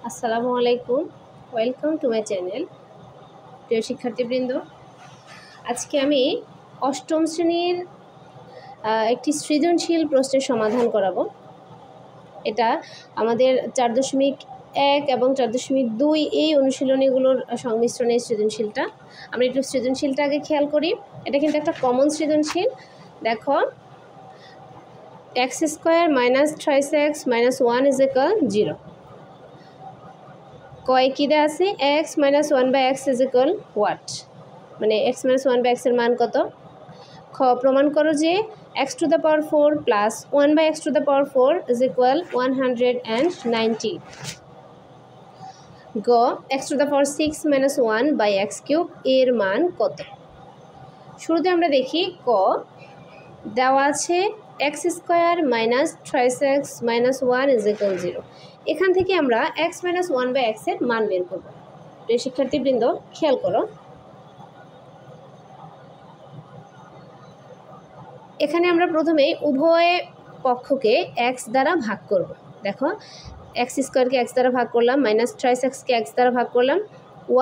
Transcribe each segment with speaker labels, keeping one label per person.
Speaker 1: আসসালামু আলাইকুম, welcome to my channel. প্রিয় শিক্ষার্থীবৃন্দ, আজকে আমি অষ্টম শ্রেণীর একটি সৃজনশীল প্রশ্নের সমাধান করাবো। এটা আমাদের 4.1 এবং 4.2 এই অনুশীলনীগুলোর সংমিশ্রণে সৃজনশীলটা। আমরা একটু সৃজনশীলটা আগে খেয়াল করি। এটা কিন্তু একটা কমন সৃজনশীল। দেখো, x² - 3x - 1 = 0। কয় কী দেওয়া আছে? x - 1/x = what, মানে x - 1/x এর মান কত? খ, প্রমাণ করো যে x⁴ প্লাস 1/x⁴ = 190। গ, x⁶ - 1/x³ এর মান কত? শুরুতে আমরা দেখি ক, দেওয়া আছে x² - 3x - 1 = 0। এখান থেকে আমরা x - 1/x এর মান বের করব। প্রিয় শিক্ষার্থীবৃন্দ, খেয়াল করো, এখানে আমরা প্রথমে উভয় পক্ষকে x দ্বারা ভাগ করব। দেখো, x² কে x দ্বারা ভাগ করলাম, -3x কে x দ্বারা ভাগ করলাম,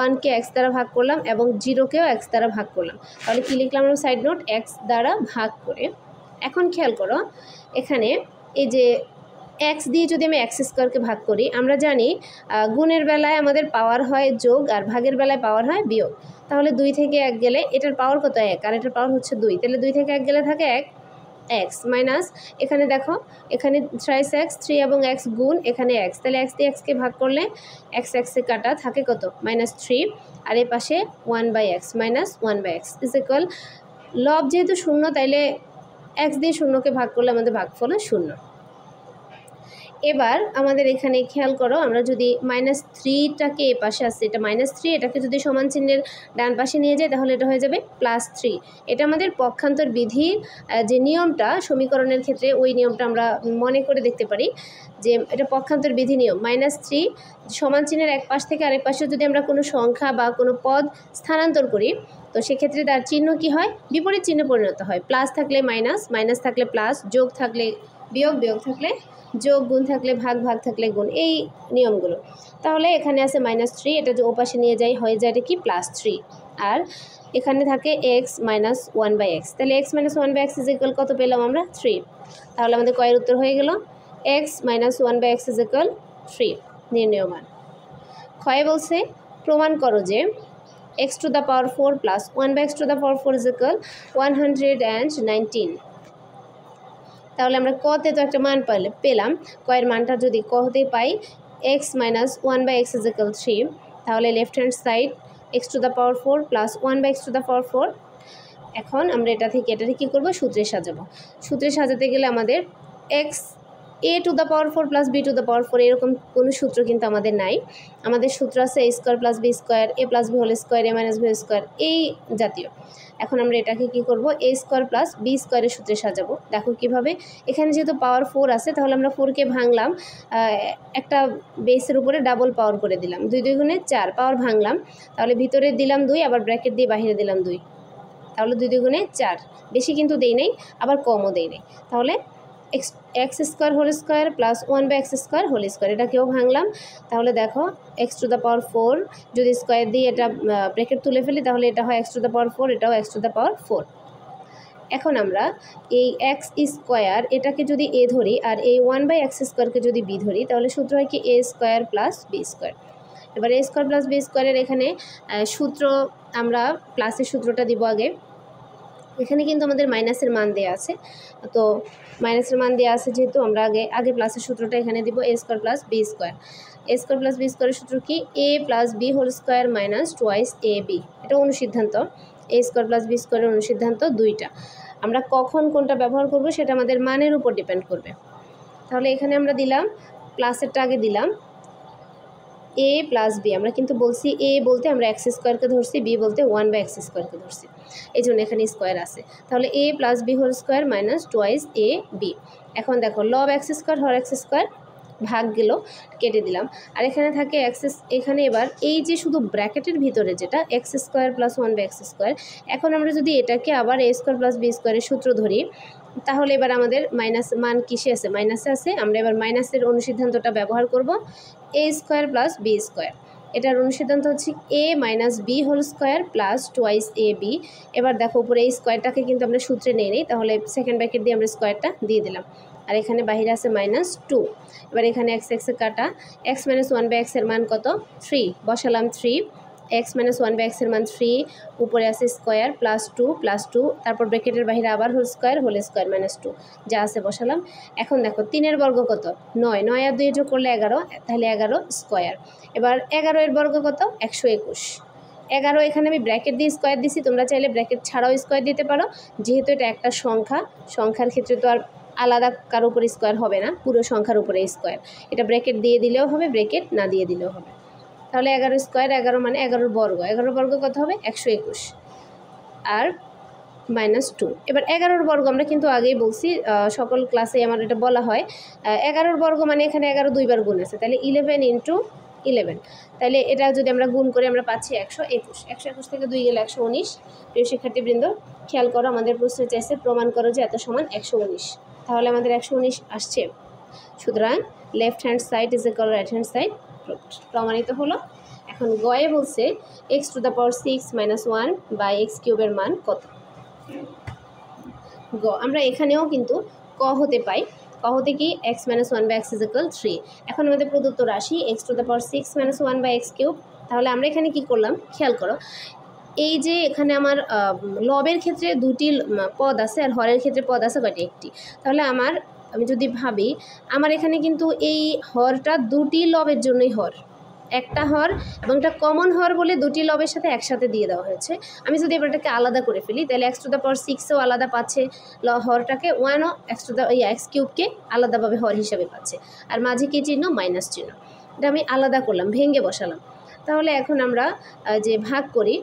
Speaker 1: 1 কে x দ্বারা ভাগ করলাম এবং 0 কেও x দ্বারা ভাগ করলাম। তাহলে কি লিখলাম আমরা? সাইড নোট, x দ্বারা ভাগ করে। এখন খেয়াল করো, এখানে এই যে x দিয়ে যদি আমি x² কে ভাগ করি, আমরা জানি গুণের বেলায় আমাদের পাওয়ার হয় যোগ আর ভাগের বেলায় পাওয়ার হয় বিয়োগ। তাহলে 2 থেকে 1 গেলে এটার পাওয়ার কত? 1, আর এটার পাওয়ার হচ্ছে 2। তাহলে 2 থেকে 1 গেলে থাকে 1, x মাইনাস, এখানে দেখো, এখানে 3x 3 এবং x গুণ, এখানে x, তাহলে x দিয়ে x কে ভাগ করলে x এ কাটা থাকে কত? -3, আর এ পাশে 1/x - 1/x = লব যেহেতু 0, তাইলে x দিয়ে 0কে ভাগ করলে আমাদের ভাগফল 0। এবার আমাদের এখানে খেয়াল করো, আমরা যদি -3টাকে এ পাশে আসছে, এটা -3, এটাকে যদি সমান চিহ্নের ডান পাশে নিয়ে যাই তাহলে এটা হয়ে যাবে +3। এটা আমাদের পক্ষান্তর বিধির যে নিয়মটা সমীকরণের ক্ষেত্রে, ওই নিয়মটা আমরা মনে করে দেখতে পারি যে এটা পক্ষান্তর বিধি নিয়ম। -3 সমান চিহ্নের এক পাশ থেকে আরেক পাশে যদি আমরা কোনো সংখ্যা বা কোনো পদ স্থানান্তর করি, তো সেক্ষেত্রে তার চিহ্ন কি হয়? বিপরীত চিহ্নে পরিণত হয়। প্লাস থাকলে মাইনাস, মাইনাস থাকলে প্লাস, যোগ থাকলে বিয়োগ, বিয়োগ থাকলে যোগ, গুণ থাকলে ভাগ, ভাগ থাকলে গুণ, এই নিয়মগুলো। তাহলে এখানে আছে -3, এটা যে ওপাশে নিয়ে যাই হয়ে যায় এটা কি? +3। আর এখানে থাকে x - 1/x, তাহলে x - 1/x = কত পেলাম আমরা? 3। তাহলে আমাদের কয়ের উত্তর হয়ে গেল x - 1/x = 3 নির্ণেয় মান। ক্ষয়ে বলছে প্রমাণ করো যে x⁴ প্লাস 1/x⁴ = 119। তাহলে আমরা কতে তো একটা মান পেলাম, কয়ের মানটা যদি কতে পাই x - 1/x = 3, তাহলে left hand side x⁴ plus 1/x⁴। এখন আমরা এটা থেকে কী করবো? সূত্রে সাজাবো। সূত্রে সাজাতে গেলে আমাদের a⁴ প্লাস b⁴ এরকম কোনো সূত্র কিন্তু আমাদের নাই। আমাদের সূত্র আছে a² + b², a + b² a - b², এই জাতীয়। এখন আমরা এটাকে কি করব? a² + b² এর সূত্রে সাজাবো। দেখো কিভাবে, এখানে যেহেতু পাওয়ার 4 আছে, তাহলে আমরা 4কে ভাঙলাম, একটা বেসের উপরে ডাবল পাওয়ার করে দিলাম, 2 2 গুণে 4, পাওয়ার ভাঙলাম, তাহলে ভিতরে দিলাম 2, আবার ব্র্যাকেট দিয়ে বাইরে দিলাম 2, তাহলে 2 2 গুণে 4, বেশি কিন্তু দেই নাই, আবার কমও দেই নাই। তাহলে x² প্লাস 1/x² এটাকেও ভাঙলাম, তাহলে দেখো x⁴ যদি স্কোয়ার দিয়ে এটা ব্র্যাকেট তুলে ফেলি তাহলে এটা হয় x⁴, এটাও x⁴। এখন আমরা এই x² এটাকে যদি a ধরি আর এই 1/x² যদি b ধরি, তাহলে সূত্র হয় কি? a² + b²। এবার a² + b² এর এখানে সূত্র, আমরা প্লাসের সূত্রটা দিব আগে। এখানে কিন্তু আমাদের মাইনাসের মান দেওয়া আছে, তো মাইনাসের মান দেওয়া আছে যেহেতু আমরা আগে প্লাসের সূত্রটা এখানে দিব, a² + b²। a² + b² এর সূত্র কি? a + b² - 2ab। এটা অনুসিদ্ধান্ত, a² + b² এর অনুসিদ্ধান্ত 2টা। আমরা কখন কোনটা ব্যবহার করব সেটা আমাদের মানের উপর ডিপেন্ড করবে। তাহলে এখানে আমরা দিলাম, প্লাসেরটা আগে দিলাম a + b। আমরা কিন্তু বলছি a বলতে আমরা x² ধরছি, b বলতে 1/x² ধরছি, এই জন্য এখানে স্কোয়ার আছে। তাহলে a + b² - 2ab। এখন দেখো, লব x² হর x² ভাগ গেল, কেটে দিলাম, আর এখানে থাকে এখানে এবার এই যে শুধু ব্র্যাকেটের ভিতরে যেটা x² + 1/x², এখন আমরা যদি এটাকে আবার a² + b² এর সূত্র ধরি, তাহলে এবার আমাদের মাইনাস মান কিসে আছে? মাইনাসে আছে। আমরা এবার মাইনাসের অনুসিদ্ধান্তটা ব্যবহার করব। A square plus B square. এটার অনুসিদ্ধান্ত হচ্ছে A minus B whole square plus twice A B. এবার দেখো উপরে এই স্কোয়ারটাকে কিন্তু আমরা সূত্রে নিই, তাহলে সেকেন্ড ব্র্যাকেট দিয়ে আমরা স্কোয়ারটা দিয়ে দিলাম, আর এখানে বাহিরে আছে -2। এবার এখানে এক্স এক্সে কাটা, এক্স মাইনাস ওয়ান বাই এক্সের মান কত 3, বসালাম 3, এক্স মাইনাস ওয়ান বাই এক্সের মান 3, উপরে আছে স্কোয়ার +2, তারপর ব্র্যাকেটের বাহিরে আবার হোল স্কোয়ার -2 যা আছে বসালাম। এখন দেখো 3-এর বর্গ কত 9, 9 আর 2 যোগ করলে 11, তাহলে 11 স্কোয়ার। এবার 11 এর বর্গ কত 121। 11 এখানে আমি ব্র্যাকেট দিয়ে স্কোয়ার দিছি, তোমরা চাইলে ব্র্যাকেট ছাড়াও স্কোয়ার দিতে পারো, যেহেতু এটা একটা সংখ্যা, সংখ্যার ক্ষেত্রে তো আর আলাদা কারো উপরে স্কোয়ার হবে না, পুরো সংখ্যার উপরে স্কোয়ার। এটা ব্র্যাকেট দিয়ে দিলেও হবে, ব্র্যাকেট না দিয়ে দিলেও হবে। তাহলে 11 স্কোয়ার, 11 মানে 11 বর্গ, 11 বর্গ কত হবে 121 আর -2। এবার 11 বর্গ আমরা কিন্তু আগেই বলছি, সকল ক্লাসে আমার এটা বলা হয়। 11 বর্গ মানে এখানে 11 দুইবার গুণ আছে, তাহলে 11 × 11, তাহলে এটা যদি আমরা গুণ করি আমরা পাচ্ছি 121। 121 থেকে 2 গেলে 119। প্রিয় শিক্ষার্থীবৃন্দ, খেয়াল করো, আমাদের প্রশ্নে চাইছে প্রমাণ করো যে এত সমান 119, তাহলে আমাদের 119 আসছে। সুতরাং left hand side is equal right hand side প্রমাণিত হলো। এখন গয়ে বলছে x⁻6 - 1 বাই x³ এর মান কত। গ আমরা এখানেও কিন্তু ক হতে পাই, ক হতে কি x - 1 বাই x = 3। এখন আমাদের প্রদত্ত রাশি x⁻6 - 1 বাই x³। তাহলে আমরা এখানে কি করলাম খেয়াল করো, এই যে এখানে আমার লবের ক্ষেত্রে দুটি পদ আছে আর হরের ক্ষেত্রে পদ আছে কয়টি, একটি। তাহলে আমি যদি ভাবি, আমার এখানে কিন্তু এই হরটা দুটি লবের জন্যই হর, একটা হর এবং এটা কমন হর বলে দুটি লবের সাথে একসাথে দিয়ে দেওয়া হয়েছে। আমি যদি এবারটাকে আলাদা করে ফেলি, তাহলে x⁻6ও আলাদা পাচ্ছে হরটাকে, 1ও x³ আলাদাভাবে হর হিসাবে পাচ্ছে, আর মাঝে কি চিহ্ন মাইনাস চিহ্ন। এটা আমি আলাদা করলাম, ভেঙে বসালাম। তাহলে এখন আমরা যে ভাগ করি,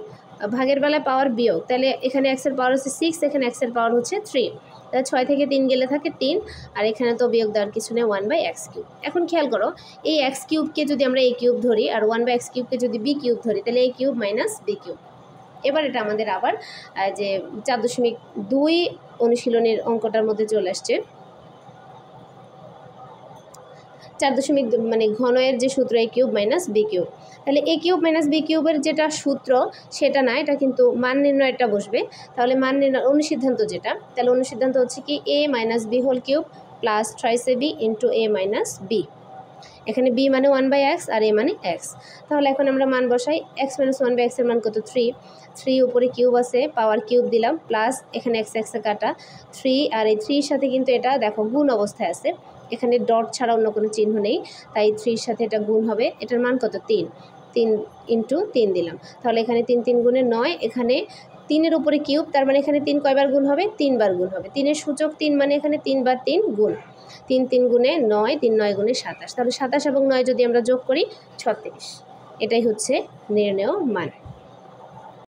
Speaker 1: ভাগের বেলায় পাওয়ার বিয়োগ, তাহলে এখানে x-এর পাওয়ার হচ্ছে 6, এখানে x-এর পাওয়ার হচ্ছে 3, তাহলে 6 থেকে 3 গেলে থাকে 3, আর এখানে তো বিয়োগ দেওয়ার কিছু নেই, 1/x³। এখন খেয়াল করো, এই x³ যদি আমরা a³ ধরি আর 1/x³ যদি b³ ধরি, তাহলে a³ - b³। এবার এটা আমাদের আবার যে 4.2 অনুশীলনের অঙ্কটার মধ্যে চলে আসছে। 4 মানে ঘনয়ের যে সূত্র a³ - b³, তাহলে a³ - b³ এর যেটা সূত্র সেটা না, এটা কিন্তু মান নির্ণয়টা বসবে। তাহলে মান নির্ণয় অনুসিদ্ধান্ত যেটা, তাহলে অনুসিদ্ধান্ত হচ্ছে কি a - b³ plus 3ab × a - b। এখানে b মানে 1/x আর a মানে x। তাহলে এখন আমরা মান বসাই, x - 1 বাই x এর মান কত 3, উপরে কিউব আছে, পাওয়ার কিউব দিলাম, প্লাস এখানে x এ কাটা 3, আর এই 3 সাথে কিন্তু এটা দেখো গুণ অবস্থায় আছে, এখানে ডট ছাড়া অন্য কোনো চিহ্ন নেই, তাই 3 সাথে এটা গুণ হবে। এটার মান কত 3 × 3 দিলাম, তাহলে এখানে 3 3 গুণে 9, এখানে 3-এর উপরে কিউব, তার মানে এখানে 3 কয়বার গুণ হবে 3 বার গুণ হবে। 3-এর সূচক 3 মানে এখানে 3 বার 3 গুণ, 3 3 গুণে 9, 3 9 গুণে 27, তাহলে 27 এবং 9 যদি আমরা যোগ করি 36। এটাই হচ্ছে নির্ণেয় মান।